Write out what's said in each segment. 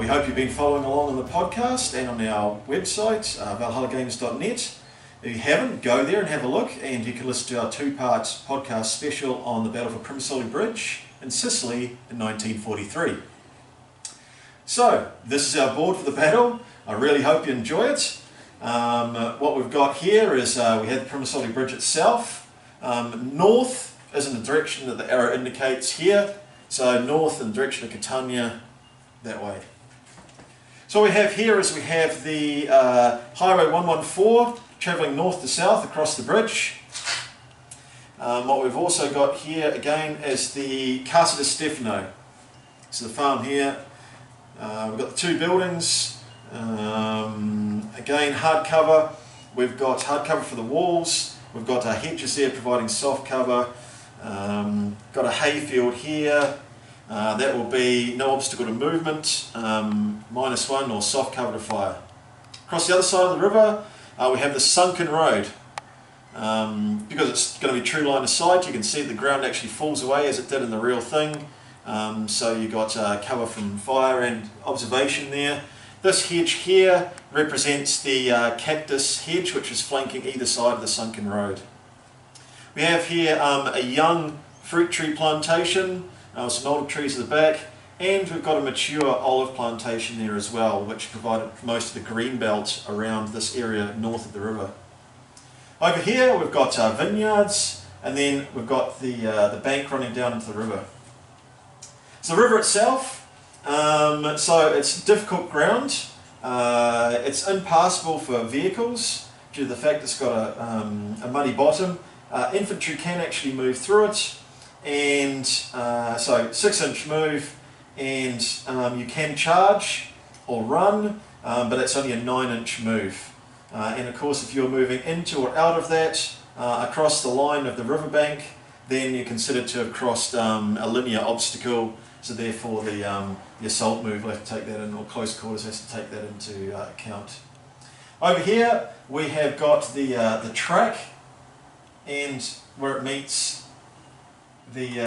We hope you've been following along on the podcast and on our website, valhallagames.net. If you haven't, go there and have a look, and you can listen to our two-part podcast special on the Battle for Primosole Bridge in Sicily in 1943. So, this is our board for the battle. I really hope you enjoy it. What we've got here is we have the Primosole Bridge itself. North is in the direction that the arrow indicates here, so north in the direction of Catania, that way. So what we have here is we have the Highway 114 travelling north to south across the bridge. What we've also got here again is the Casa di Stefano. So the farm here. We've got the two buildings. Again, hardcover. We've got hardcover for the walls. We've got hedges there providing soft cover. Got a hayfield here. That will be no obstacle to movement, -1 or soft cover to fire. Across the other side of the river, we have the sunken road. Because it's going to be true line of sight, you can see the ground actually falls away as it did in the real thing. So you got cover from fire and observation there. This hedge here represents the cactus hedge, which is flanking either side of the sunken road. We have here a young fruit tree plantation, some older trees at the back, and we've got a mature olive plantation there as well, which provided most of the green belt around this area north of the river. Over here we've got vineyards, and then we've got the bank running down into the river. So the river itself, so it's difficult ground. It's impassable for vehicles due to the fact it's got a muddy bottom. Infantry can actually move through it, and so 6-inch move, and you can charge or run, but it's only a 9-inch move. And of course, if you're moving into or out of that across the line of the riverbank, then you're considered to have crossed a linear obstacle. So therefore, the assault move will have to take that in, or close quarters has to take that into account. Over here, we have got the track, and where it meets the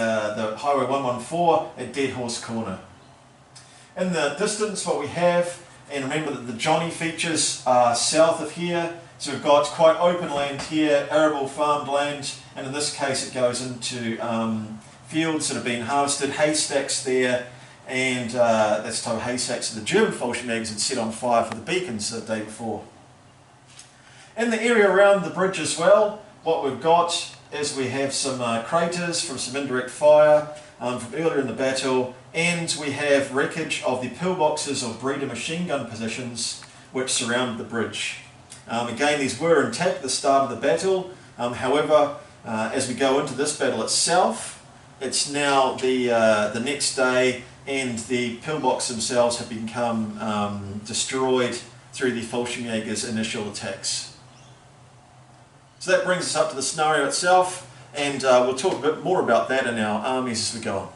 Highway 114 at Dead Horse Corner. In the distance, what we have, and remember that the Johnny features are south of here, so we've got quite open land here, arable farmed land, and in this case it goes into fields that have been harvested, haystacks there, and that's the type of haystacks that the German Fallschirmjagers had set on fire for the beacons the day before. In the area around the bridge as well, what we've got is we have some craters from some indirect fire from earlier in the battle, and we have wreckage of the pillboxes of breeder machine gun positions which surround the bridge. Again, these were intact at the start of the battle, however, as we go into this battle itself, it's now the next day, and the pillbox themselves have become destroyed through the Fallschirmjagers' initial attacks. So that brings us up to the scenario itself, and we'll talk a bit more about that in our armies as we go on.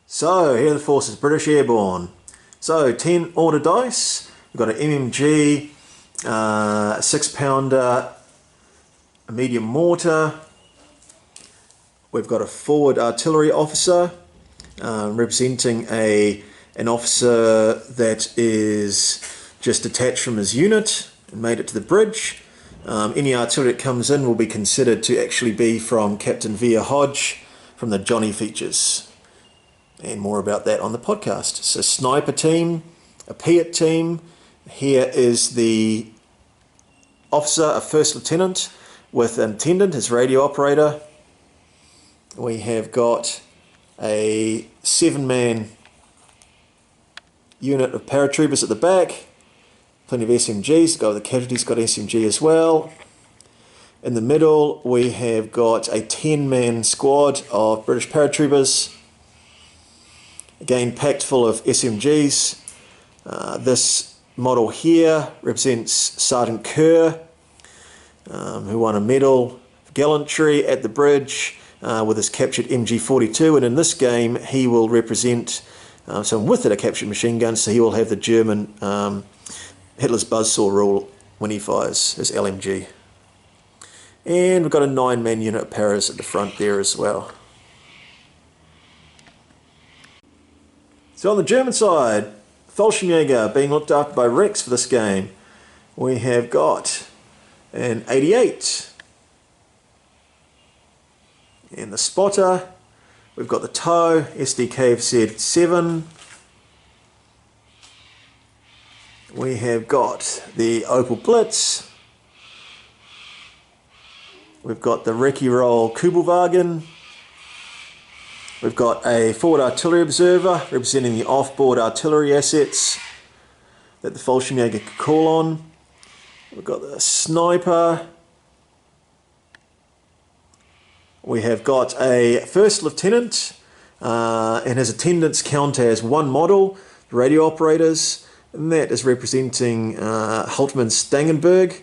So here are the forces, British Airborne. So 10 order dice, we've got an MMG, a 6-pounder, a medium mortar, we've got a forward artillery officer representing an officer that is just detached from his unit and made it to the bridge. Any artillery that comes in will be considered to actually be from Captain Via Hodge from the Johnny features. And more about that on the podcast. So sniper team, a Piat team. Here is the officer, a first lieutenant, with an attendant, his radio operator. We have got a 7-man unit of paratroopers at the back, plenty of SMGs. The guy with the casualties got SMG as well. In the middle we have got a 10-man squad of British paratroopers, again packed full of SMGs. This model here represents Sergeant Kerr, who won a medal for gallantry at the bridge with his captured MG42, and in this game he will represent someone with a captured machine gun, so he will have the German Hitler's buzzsaw rule when he fires his LMG. And we've got a 9-man unit of paras at the front there as well. So on the German side, Fallschirmjager being looked after by Rex for this game. We have got an 88. And the spotter, we've got the tow, SDKFZ7. We have got the Opel Blitz. We've got the Recce Roll Kubelwagen. We've got a forward artillery observer representing the off-board artillery assets that the Fallschirmjager could call on. We've got the sniper. We have got a first lieutenant and his attendants count as one model, the radio operators, and that is representing Hauptmann Stangenberg.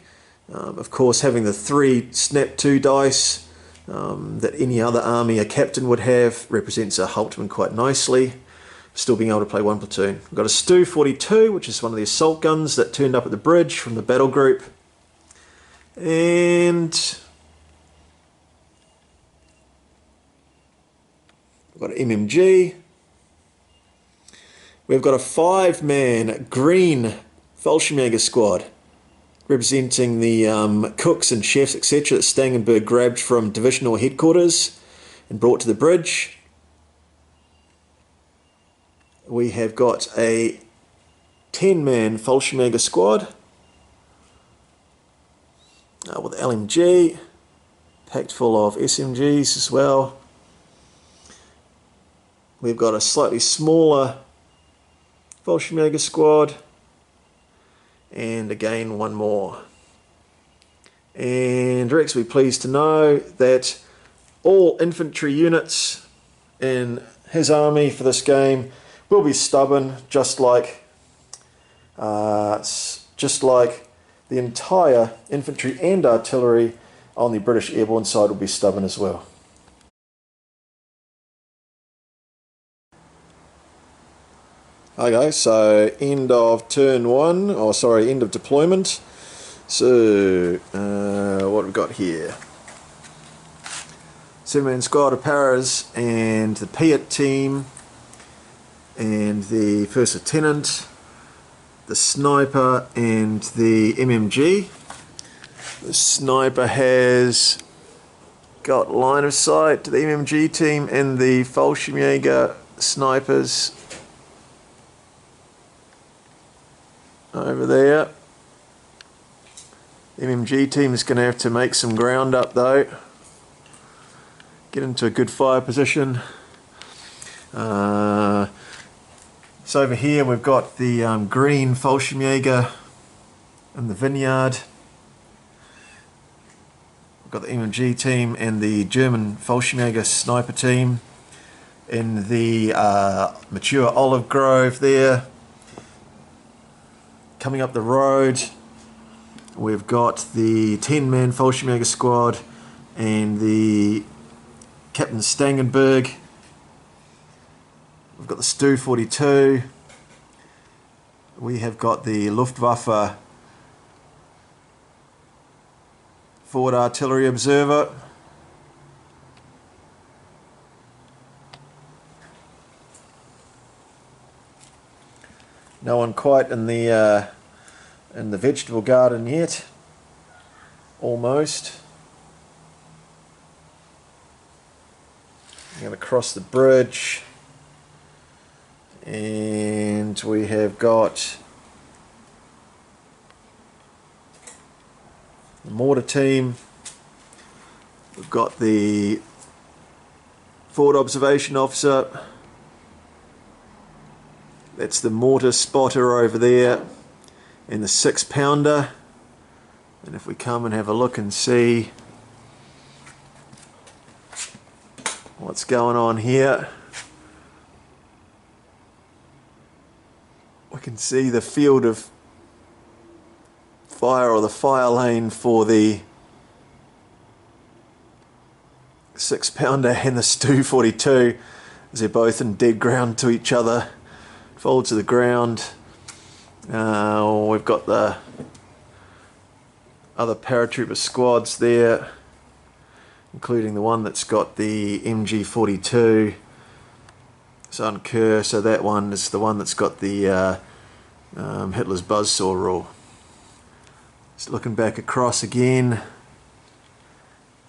Of course, having the 3 snap 2 dice that any other army a captain would have represents a Hauptmann quite nicely. Still being able to play 1 platoon. We've got a Stu 42, which is one of the assault guns that turned up at the bridge from the battle group. And we've got an MMG. We've got a 5-man green Fallschirmjager squad, representing the cooks and chefs, etc. that Stangenberg grabbed from divisional headquarters and brought to the bridge. We have got a 10-man Fallschirmjager squad with LMG, packed full of SMGs as well. We've got a slightly smaller Fallschirmjager squad, and again one more. And Rex will be pleased to know that all infantry units in his army for this game will be stubborn, just like the entire infantry and artillery on the British Airborne side will be stubborn as well. Okay, so end of turn 1, or sorry, end of deployment. So, what have we got here? 7-man squad of paras and the Piat team, and the first lieutenant, the sniper and the MMG. The sniper has got line of sight to the MMG team and the Fallschirmjager snipers over there. The MMG team is going to have to make some ground up though, get into a good fire position. So over here we've got the green Fallschirmjager in the vineyard. We've got the MMG team and the German Fallschirmjager sniper team in the mature olive grove there. Coming up the road, we've got the 10-man Fallschirmjager squad and the Captain Stangenberg. We've got the Stu 42. We have got the Luftwaffe forward artillery observer. No one quite in the vegetable garden yet. Almost. I'm going to cross the bridge, and we have got the mortar team. We've got the forward observation officer. That's the mortar spotter over there, and the 6-pounder. And if we come and have a look and see what's going on here, we can see the field of fire, or the fire lane, for the 6-pounder and the Stu 42, as they're both in dead ground to each other, fall to the ground. We've got the other paratrooper squads there, including the one that's got the MG42 Sergeant Kerr, so that one is the one that's got the Hitler's buzzsaw rule. Just looking back across again,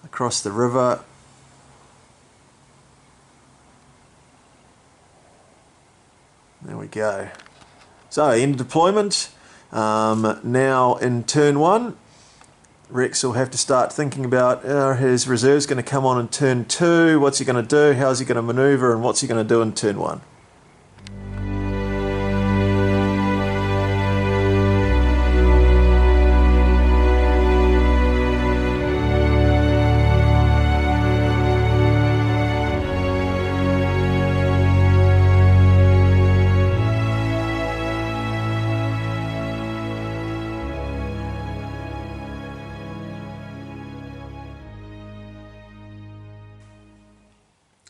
across the river. There we go. So, end of deployment. Now in turn 1, Rex will have to start thinking about, his reserves going to come on in turn 2, what's he going to do, how's he going to manoeuvre, and what's he going to do in turn 1.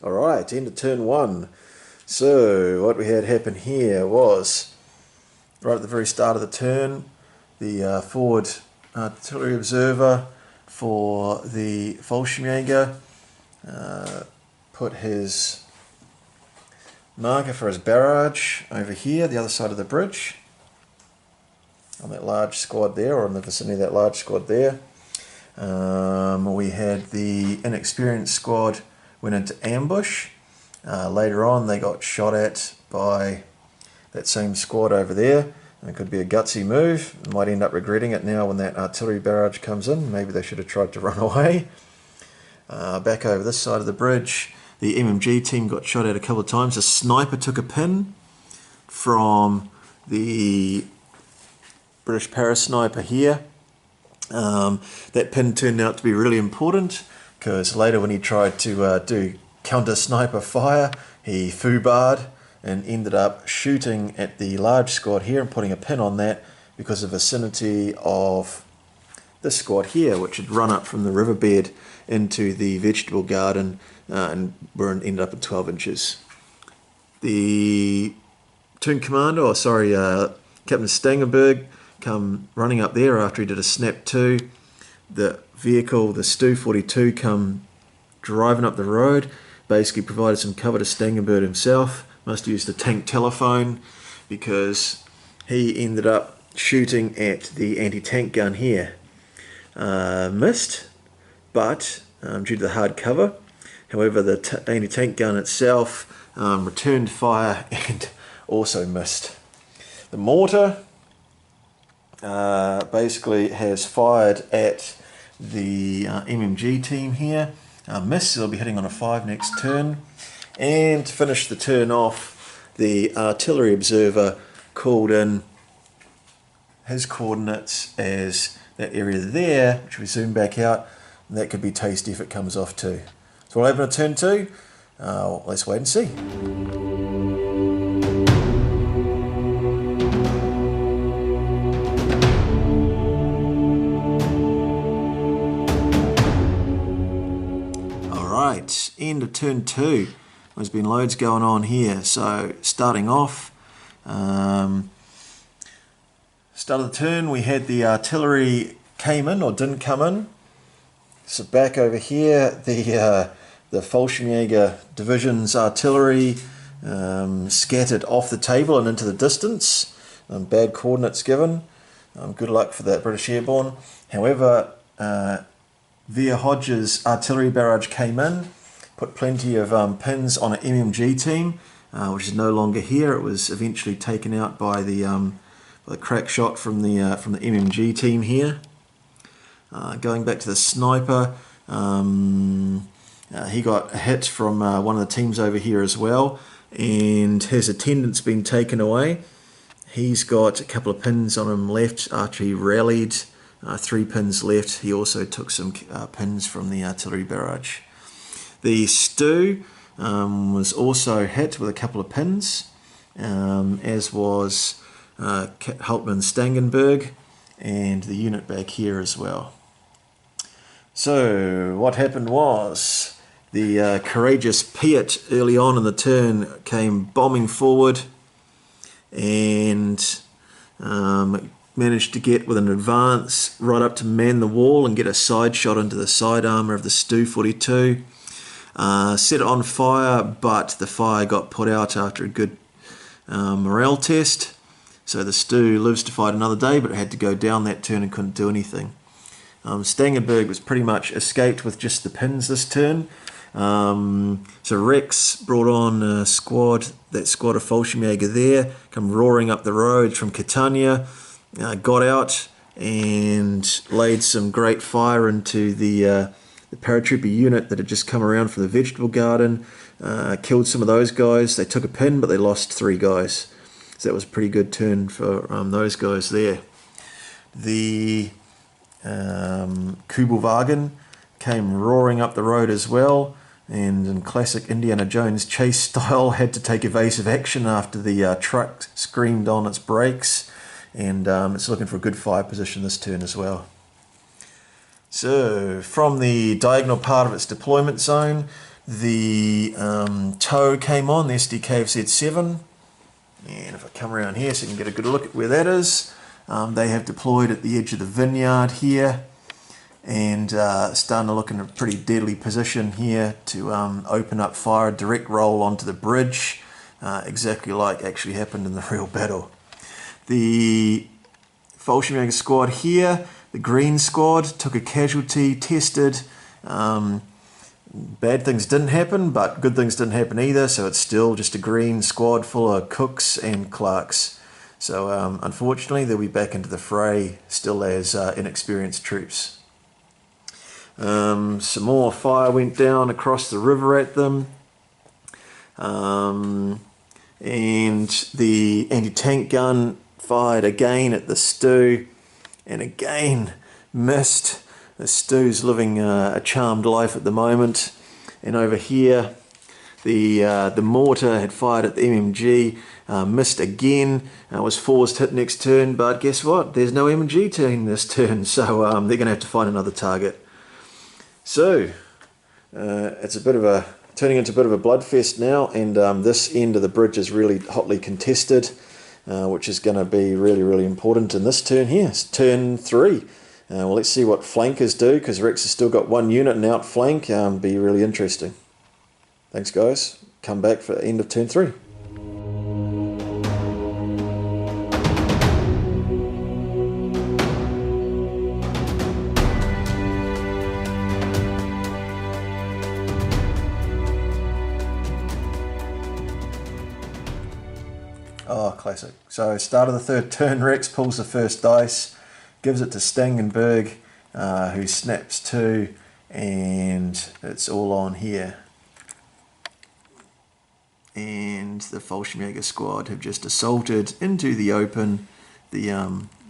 Alright, end of turn 1. So, what we had happen here was, right at the very start of the turn, the forward artillery observer for the Fallschirmjager put his marker for his barrage over here, the other side of the bridge, on that large squad there, or in the vicinity of that large squad there. We had the inexperienced squad went into ambush. Later on they got shot at by that same squad over there. And it could be a gutsy move. They might end up regretting it now when that artillery barrage comes in. Maybe they should have tried to run away. Back over this side of the bridge, the MMG team got shot at a couple of times. A sniper took a pin from the British parasniper here. That pin turned out to be really important, because later when he tried to do counter sniper fire, he foobarred and ended up shooting at the large squad here and putting a pin on that, because of vicinity of this squad here, which had run up from the riverbed into the vegetable garden and ended up at 12 inches. The Toon Commander, Captain Stangenberg, come running up there after he did a snap 2. The vehicle, the Stu 42, come driving up the road, basically provided some cover to Stangenberg himself. Must have used a tank telephone, because he ended up shooting at the anti-tank gun here. Missed, but due to the hard cover. However, the anti-tank gun itself returned fire and also missed. The mortar basically has fired at the MMG team here. Missed, so they'll be hitting on a 5 next turn. And to finish the turn off, the artillery observer called in his coordinates as that area there, which we zoom back out, and that could be tasty if it comes off too. So we'll open a turn 2. Let's wait and see. Alright, end of turn 2. There's been loads going on here. So starting off, start of the turn, we had the artillery came in or didn't come in. So back over here, the Fallschirmjager division's artillery scattered off the table and into the distance. Bad coordinates given. Good luck for that British Airborne. However, Via Hodges' artillery barrage came in, put plenty of pins on an MMG team, which is no longer here. It was eventually taken out by the crack shot from the MMG team here. Going back to the sniper, He got a hit from one of the teams over here as well, and his attendant's been taken away. He's got a couple of pins on him left after he rallied, 3 pins left. He also took some pins from the artillery barrage. The Stu was also hit with a couple of pins, as was Hauptmann Stangenberg and the unit back here as well. So what happened was the courageous Piet early on in the turn came bombing forward and managed to get with an advance right up to man the wall and get a side shot into the side armour of the Stu-42. Set it on fire, but the fire got put out after a good morale test. So the Stu lives to fight another day, but it had to go down that turn and couldn't do anything. Stangenberg was pretty much escaped with just the pins this turn. So Rex brought on a squad, that squad of Fallschirmjager there, come roaring up the road from Catania, got out and laid some great fire into the paratrooper unit that had just come around from the vegetable garden, killed some of those guys. They took a pin, but they lost 3 guys. So that was a pretty good turn for those guys there. The Kubelwagen came roaring up the road as well, and in classic Indiana Jones chase style had to take evasive action after the truck screamed on its brakes, and it's looking for a good fire position this turn as well. So from the diagonal part of its deployment zone, the TOW came on, the SDKFZ-7, and if I come around here so you can get a good look at where that is, they have deployed at the edge of the vineyard here, and starting to look in a pretty deadly position here to open up fire, direct roll onto the bridge, exactly like actually happened in the real battle. The Fallschirmjager squad here, the green squad, took a casualty, tested. Bad things didn't happen, but good things didn't happen either, so it's still just a green squad full of cooks and clerks. So unfortunately they'll be back into the fray still as inexperienced troops. Some more fire went down across the river at them, and the anti-tank gun fired again at the Stu and again missed. The Stu's living a charmed life at the moment, and over here the mortar had fired at the MMG, missed again, was forced hit next turn, but guess what, there's no MMG turn this turn, so they're going to have to find another target. So it's a bit of a turning into a bit of a bloodfest now, and this end of the bridge is really hotly contested, which is going to be really important in this turn here. It's turn 3. Well, let's see what flankers do, because Rex has still got 1 unit and outflank. Be really interesting. Thanks guys, come back for the end of turn 3. Oh, classic. So start of the 3rd turn, Rex pulls the first dice, gives it to Stangenberg, who snaps 2, and it's all on here. And the Fallschirmjager squad have just assaulted into the open the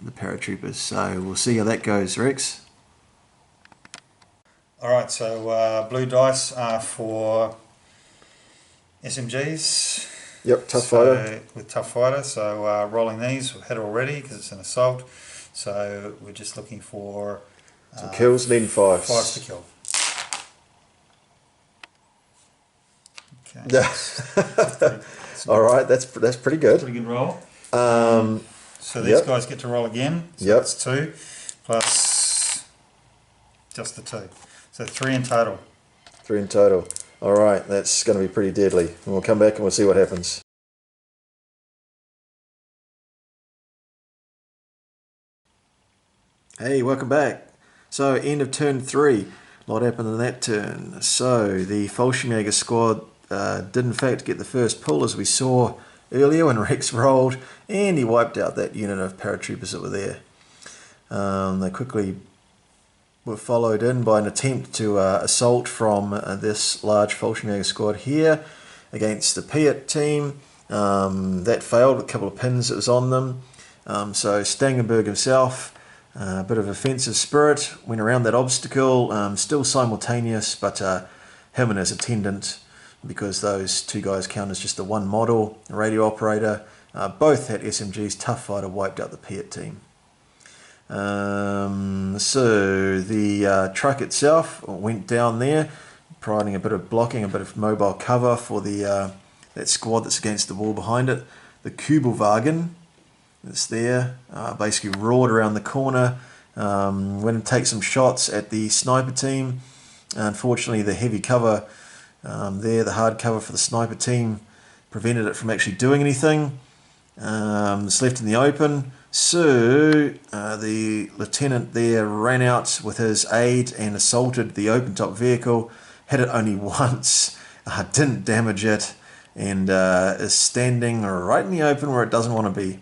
paratroopers. So we'll see how that goes, Rex. Alright, so blue dice are for SMGs. Yep, tough fighter. With tough fighter, so rolling these, we've had it already because it's an assault. So we're just looking for some kills, needing 5s. 5s to kill. Okay. Yeah. All right, that's pretty good. Pretty good roll. So these guys get to roll again. So that's 2 plus just the 2. So 3 in total. 3 in total. All right, that's going to be pretty deadly. And we'll come back and we'll see what happens. Hey, welcome back. So, end of turn 3. A lot happened in that turn. So, the Fallschirmjager squad did in fact get the first pull, as we saw earlier when Rex rolled, and he wiped out that unit of paratroopers that were there. They quickly were followed in by an attempt to assault from this large Fallschirmjager squad here against the Piat team. That failed with a couple of pins that was on them. So Stangenberg himself, a bit of offensive spirit, went around that obstacle, still simultaneous, but him and his attendant, because those two guys count as just the one model, a radio operator, both had SMGs, tough fighter, wiped out the Piat team. So the truck itself went down there, providing a bit of blocking, a bit of mobile cover for the that squad that's against the wall behind it. The Kubelwagen that's there, basically roared around the corner, went and take some shots at the sniper team. Unfortunately, the heavy cover there, the hard cover for the sniper team, prevented it from actually doing anything. It's left in the open. So the lieutenant there ran out with his aide and assaulted the open top vehicle, hit it only once, didn't damage it, and is standing right in the open where it doesn't want to be.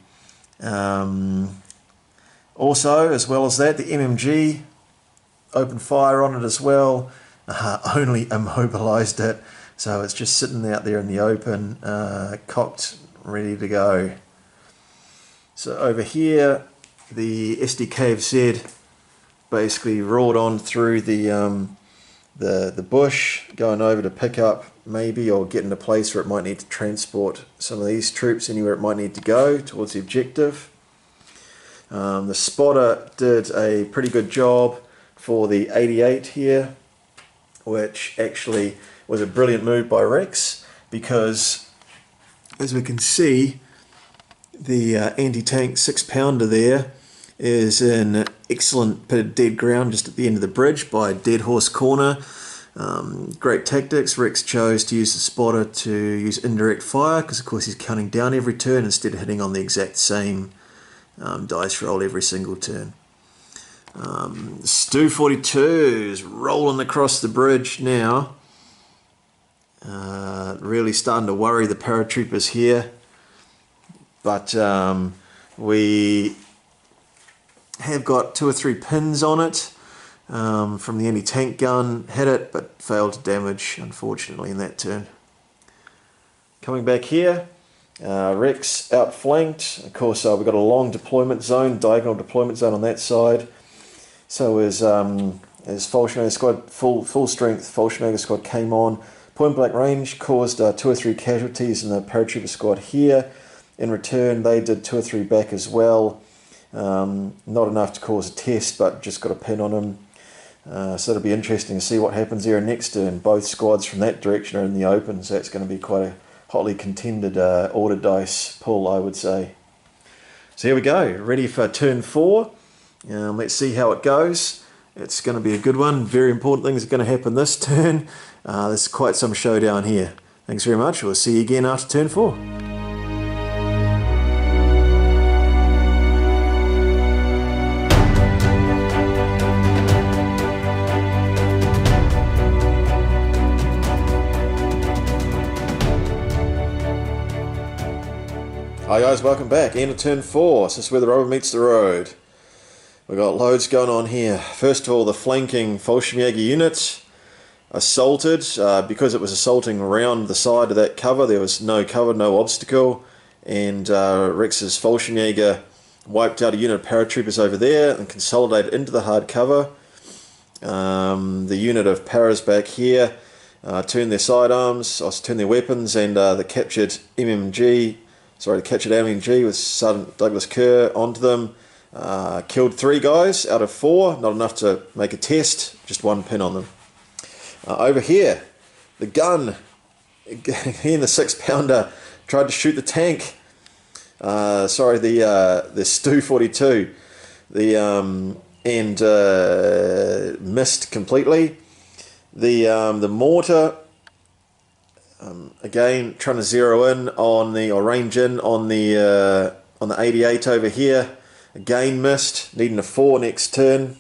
Also, as well as that, the MMG opened fire on it as well, only immobilized it, so it's just sitting out there in the open, cocked, ready to go. So over here, the SDKFZ basically roared on through the bush, going over to pick up maybe, or get in a place where it might need to transport some of these troops anywhere it might need to go towards the objective. The spotter did a pretty good job for the 88 here, which actually was a brilliant move by Rex, because as we can see, the anti-tank 6-pounder there is in excellent bit of dead ground just at the end of the bridge by Dead Horse Corner. Great tactics. Rex chose to use the spotter to use indirect fire, because of course he's counting down every turn instead of hitting on the exact same dice roll every single turn. Stu 42 is rolling across the bridge now. Really starting to worry the paratroopers here. But we have got 2 or 3 pins on it from the anti-tank gun. Hit it, but failed to damage, unfortunately, in that turn. Coming back here, Rex outflanked. Of course, we've got a long deployment zone, diagonal deployment zone on that side. So as Fallschirmjager squad, full strength Fallschirmjager squad came on, point blank range, caused 2 or 3 casualties in the paratrooper squad here. In return, they did 2 or 3 back as well. Not enough to cause a test, but just got a pin on them. So it'll be interesting to see what happens there next turn. Both squads from that direction are in the open, so it's going to be quite a hotly contended order dice pull, I would say. So here we go, ready for turn 4. Let's see how it goes. It's going to be a good one. Very important things are going to happen this turn. There's quite some showdown here. Thanks very much. We'll see you again after turn 4. Hi guys, welcome back. End of turn 4. This is where the rubber meets the road. We've got loads going on here. First of all, the flanking Fallschirmjager unit assaulted. Because it was assaulting around the side of that cover, there was no cover, no obstacle, and Rex's Fallschirmjager wiped out a unit of paratroopers over there and consolidated into the hard cover. The unit of paras back here turned their sidearms, turned their weapons, and the captured MMG with Sergeant Douglas Kerr onto them. Killed 3 guys out of 4, not enough to make a test, just 1 pin on them. Over here, the gun, he and the 6-pounder tried to shoot the tank. The Stu 42, and missed completely. The mortar, again trying to zero in on range in on the 88 over here. Again missed, needing a 4 next turn.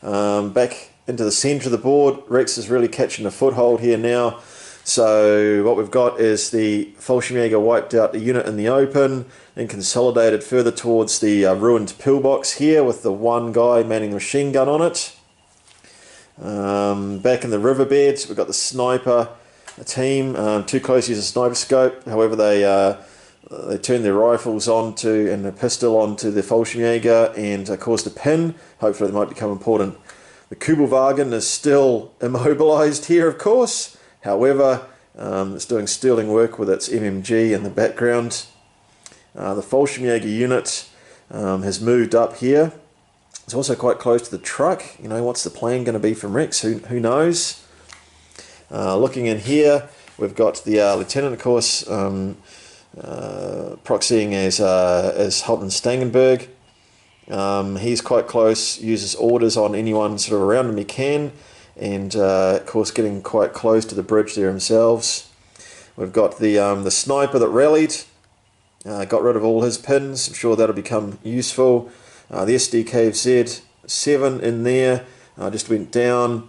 Back into the centre of the board. Rex is really catching a foothold here now. So what we've got is the Fallschirmjager wiped out the unit in the open and consolidated further towards the ruined pillbox here with the one guy manning the machine gun on it. Back in the riverbed, we've got the sniper team, too close to use a sniper scope. However, they turned their rifles onto and the pistol onto the Fallschirmjager and caused a pin. Hopefully, they might become important. The Kubelwagen is still immobilized here, of course. However, it's doing sterling work with its MMG in the background. The Fallschirmjager unit has moved up here. It's also quite close to the truck. You know, what's the plan going to be from Rex? Who knows? Looking in here, we've got the lieutenant, of course, proxying as Halton Stangenberg. He's quite close, uses orders on anyone sort of around him he can, and of course getting quite close to the bridge there themselves. We've got the sniper that rallied, got rid of all his pins. I'm sure that'll become useful. The SDKZ 7 in there just went down.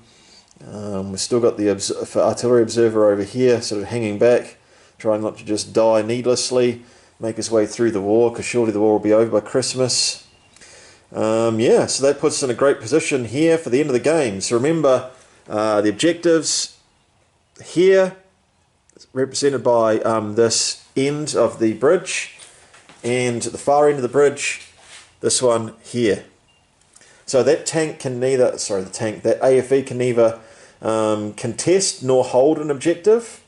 We've still got the artillery observer over here sort of hanging back, trying not to just die needlessly, make his way through the war, because surely the war will be over by Christmas. Yeah, so that puts us in a great position here for the end of the game. So remember, the objectives here, represented by this end of the bridge, and at the far end of the bridge, this one here. So that tank can neither, that AFE can neither contest nor hold an objective.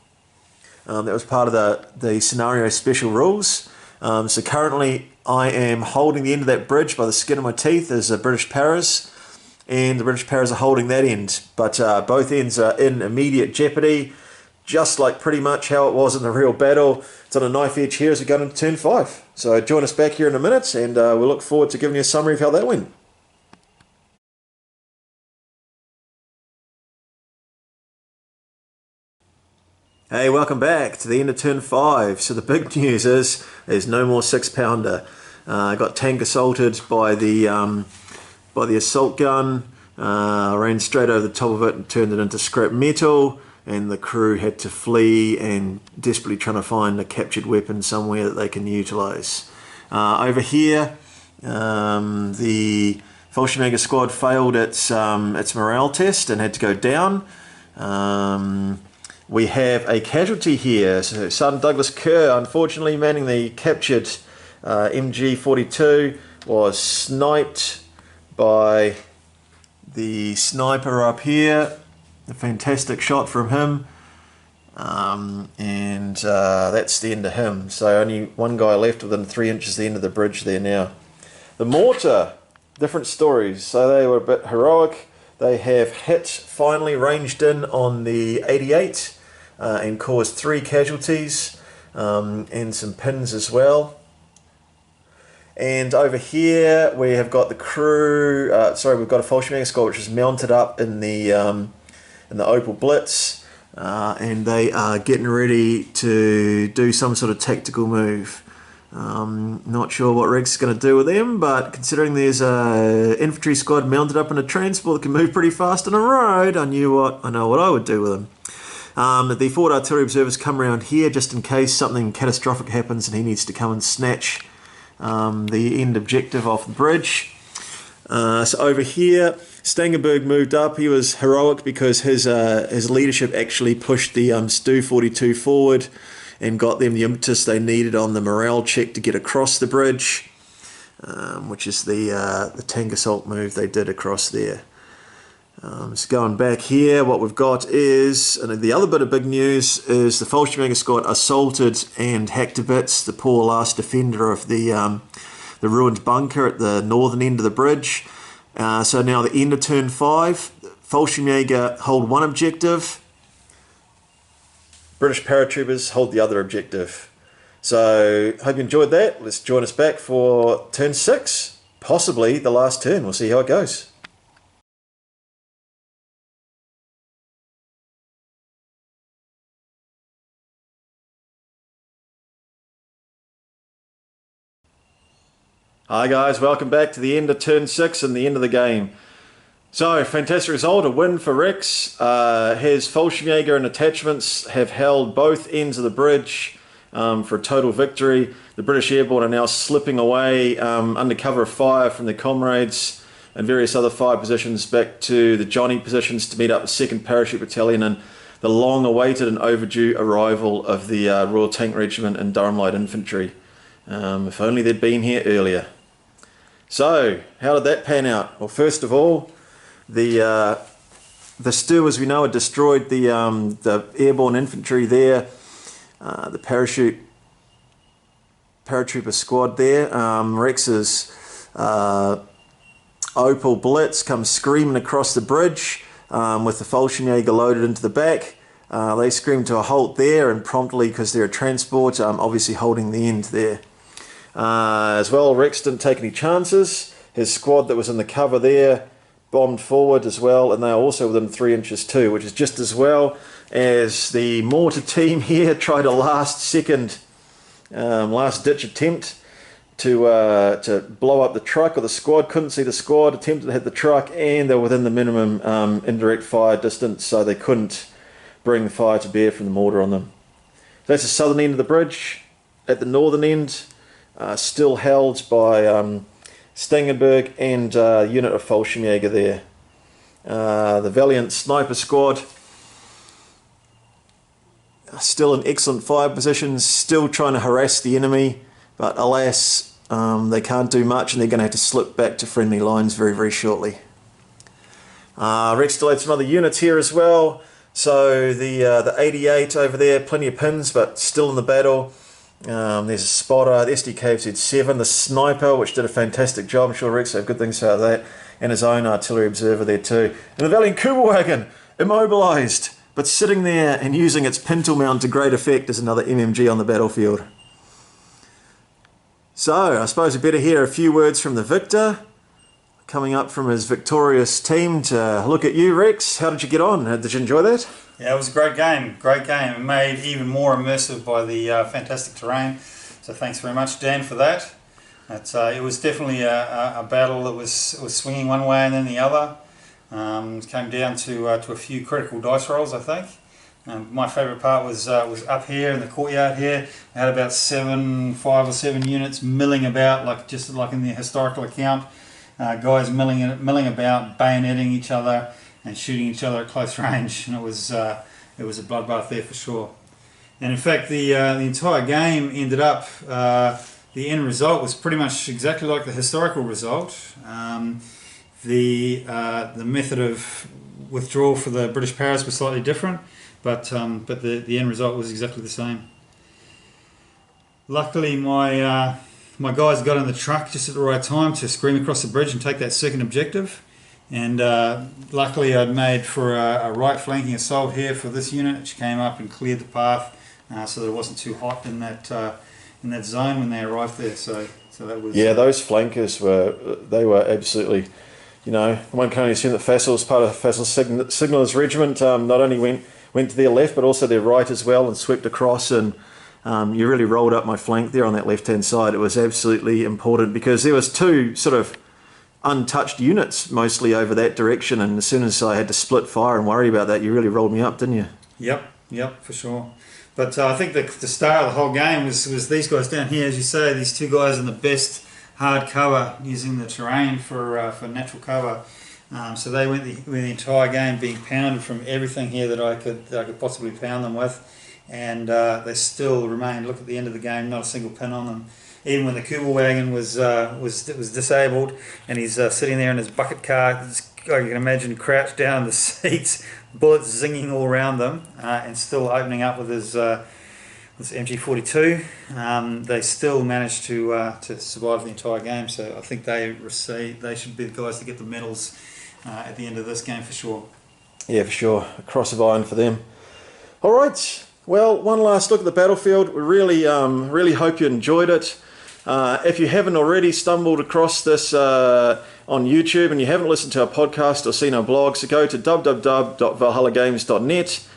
That was part of the scenario special rules. So currently I am holding the end of that bridge by the skin of my teeth as a British Paras, and the British Paras are holding that end. But both ends are in immediate jeopardy, just like pretty much how it was in the real battle. It's on a knife edge here as we go into turn 5. So join us back here in a minute, and we'll look forward to giving you a summary of how that went. Hey, welcome back to the end of turn 5. So the big news is there's no more 6-pounder. I got tank assaulted by the assault gun, ran straight over the top of it and turned it into scrap metal, and the crew had to flee and desperately trying to find a captured weapon somewhere that they can utilize. Over here, the Fallschirmjager squad failed its morale test and had to go down. We have a casualty here, so Sergeant Douglas Kerr, unfortunately manning the captured MG42, was sniped by the sniper up here. A fantastic shot from him, and that's the end of him. So only one guy left within 3 inches of the end of the bridge there now. The mortar, different stories. So they were a bit heroic. They have hit, finally ranged in on the 88 and caused 3 casualties and some pins as well. And over here we have got the crew, we've got a Fallschirmjager squad which is mounted up in the Opel Blitz, and they are getting ready to do some sort of tactical move. Not sure what Rex is going to do with them, but considering there's a infantry squad mounted up in a transport that can move pretty fast on a road, I know what I would do with them. The forward artillery observers come around here just in case something catastrophic happens and he needs to come and snatch the end objective off the bridge. So over here, Stangenberg moved up. He was heroic because his leadership actually pushed the Stu 42 forward and got them the impetus they needed on the morale check to get across the bridge, which is the tank assault move they did across there. So going back here, what we've got is, and the other bit of big news is the Fallschirmjager squad assaulted and hacked to bits the poor last defender of the ruined bunker at the northern end of the bridge. So now the end of turn 5, Fallschirmjager hold one objective, British paratroopers hold the other objective. So hope you enjoyed that. Let's join us back for turn 6, possibly the last turn. We'll see how it goes. Hi guys, welcome back to the end of turn 6 and the end of the game. So, fantastic result, a win for Rex. His Fallschirmjager and attachments have held both ends of the bridge for a total victory. The British Airborne are now slipping away under cover of fire from their comrades and various other fire positions back to the Johnny positions to meet up with 2nd Parachute Battalion and the long-awaited and overdue arrival of the Royal Tank Regiment and Durham Light Infantry. If only they'd been here earlier. So, how did that pan out? Well, first of all, the Stu, as we know, had destroyed the airborne infantry there, the paratrooper squad there. Rex's Opal Blitz comes screaming across the bridge with the Fallschirmjager loaded into the back. They scream to a halt there, and promptly, because they're a transport, obviously holding the end there. As well, Rex didn't take any chances. His squad that was in the cover there bombed forward as well, and they are also within 3 inches too, which is just as well as the mortar team here tried a last-ditch attempt to blow up the truck or the squad. Couldn't see the squad, attempted to hit the truck, and they were within the minimum indirect fire distance, so they couldn't bring the fire to bear from the mortar on them. That's the southern end of the bridge. At the northern end, still held by Stangenberg and a unit of Fallschirmjager there. The valiant sniper squad still in excellent fire positions, still trying to harass the enemy, but alas, they can't do much and they're going to have to slip back to friendly lines very, very shortly. Rex still had some other units here as well. So the 88 over there, plenty of pins, but still in the battle. There's a spotter, the SDKFZ-7, the sniper, which did a fantastic job. I'm sure Rex had good things to say about that, and his own artillery observer there too. And the valiant Kubelwagen, immobilised, but sitting there and using its pintle mount to great effect as another MMG on the battlefield. So, I suppose we better hear a few words from the victor, coming up from his victorious team to look at you, Rex. How did you get on? Did you enjoy that? Yeah, it was a great game, made even more immersive by the fantastic terrain, so thanks very much, Dan, for that. It was definitely a battle that was swinging one way and then the other. It came down to a few critical dice rolls, I think. My favourite part was up here in the courtyard here. I had about 5 or 7 units milling about, just like in the historical account. Guys milling about, bayoneting each other and shooting each other at close range, and it was a bloodbath there for sure. And in fact, the entire game ended up. The end result was pretty much exactly like the historical result. The method of withdrawal for the British Paras was slightly different, but the end result was exactly the same. Luckily, my guys got in the truck just at the right time to scream across the bridge and take that second objective. And luckily I'd made for a right flanking assault here for this unit, which came up and cleared the path so that it wasn't too hot in that zone when they arrived there. So that was... Yeah, those flankers were absolutely, one can only assume that Fassel's part of Fassel's Signalers Regiment not only went to their left but also their right as well and swept across, and you really rolled up my flank there on that left-hand side. It was absolutely important because there was 2 sort of untouched units mostly over that direction, and as soon as I had to split fire and worry about that, you really rolled me up, didn't you? Yep, for sure. But I think the star of the whole game was these guys down here, as you say, these 2 guys in the best hard cover, using the terrain for natural cover. So they went the entire game being pounded from everything here that I could possibly pound them with, and they still remained. Look at the end of the game, not a single pin on them. Even when the Kubelwagen was disabled and he's sitting there in his bucket car, you can imagine, crouched down in the seats, bullets zinging all around them, and still opening up with his MG42. They still managed to survive the entire game. So I think they should be the guys to get the medals at the end of this game for sure. Yeah, for sure. A cross of iron for them. All right. Well, one last look at the battlefield. We really hope you enjoyed it. If you haven't already stumbled across this on YouTube and you haven't listened to our podcast or seen our blogs, go to www.valhallagames.net.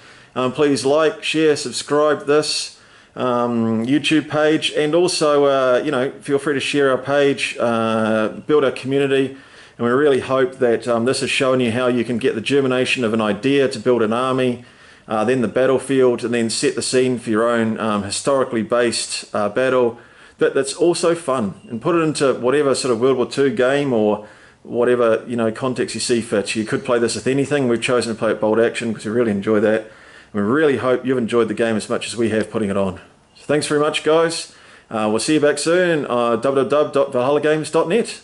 Please like, share, subscribe this YouTube page, and also feel free to share our page, build our community. And we really hope that this has shown you how you can get the germination of an idea to build an army, then the battlefield, and then set the scene for your own historically based battle that's also fun, and put it into whatever sort of World War II game or whatever, you know, context you see fit. You could play this with anything. We've chosen to play it bolt action because we really enjoy that. And we really hope you've enjoyed the game as much as we have putting it on. So thanks very much, guys. We'll see you back soon. www.valhallagames.net.